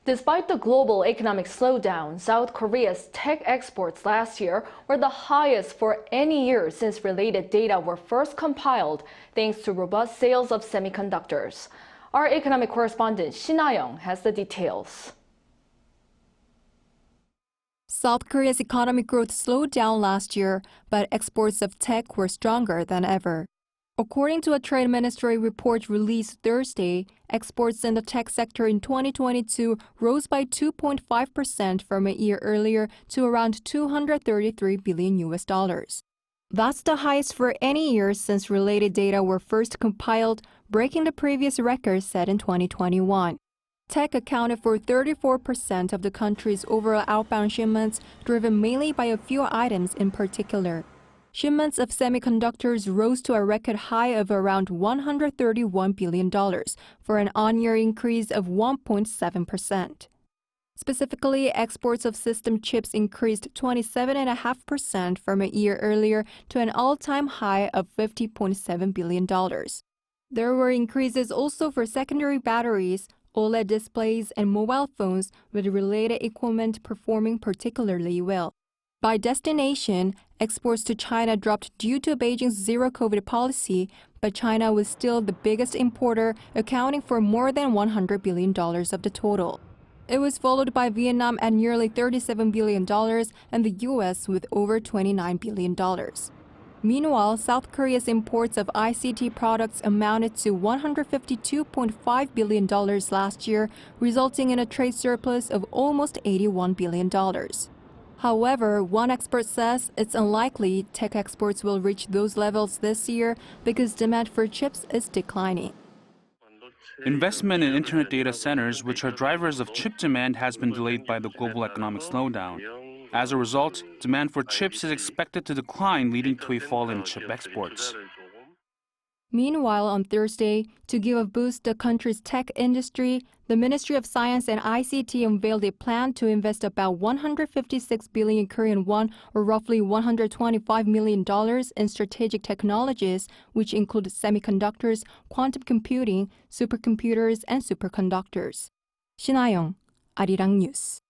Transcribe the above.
Despite the global economic slowdown, South Korea's tech exports last year were the highest for any year since related data were first compiled, thanks to robust sales of semiconductors. Our economic correspondent Shin Ha-young has the details. South Korea's economic growth slowed down last year, but exports of tech were stronger than ever. According to a Trade Ministry report released Thursday, exports in the tech sector in 2022 rose by 2.5% from a year earlier to around $233 billion. That's the highest for any year since related data were first compiled, breaking the previous record set in 2021. Tech accounted for 34% of the country's overall outbound shipments, driven mainly by a few items in particular. Shipments of semiconductors rose to a record high of around $131 billion, for an on-year increase of 1.7%. Specifically, exports of system chips increased 27.5% from a year earlier to an all-time high of $50.7 billion. There were increases also for secondary batteries, OLED displays, and mobile phones, with related equipment performing particularly well. By destination, exports to China dropped due to Beijing's zero-COVID policy, but China was still the biggest importer, accounting for more than $100 billion of the total. It was followed by Vietnam at nearly $37 billion and the U.S. with over $29 billion. Meanwhile, South Korea's imports of ICT products amounted to $152.5 billion last year, resulting in a trade surplus of almost $81 billion. However, one expert says it's unlikely tech exports will reach those levels this year because demand for chips is declining. Investment in internet data centers, which are drivers of chip demand, has been delayed by the global economic slowdown. As a result, demand for chips is expected to decline, leading to a fall in chip exports. Meanwhile, on Thursday, to give a boost to the country's tech industry, the Ministry of Science and ICT unveiled a plan to invest about 156 billion Korean won, or roughly $125 million, in strategic technologies, which include semiconductors, quantum computing, supercomputers, and superconductors. Shin Ha-young, Arirang News.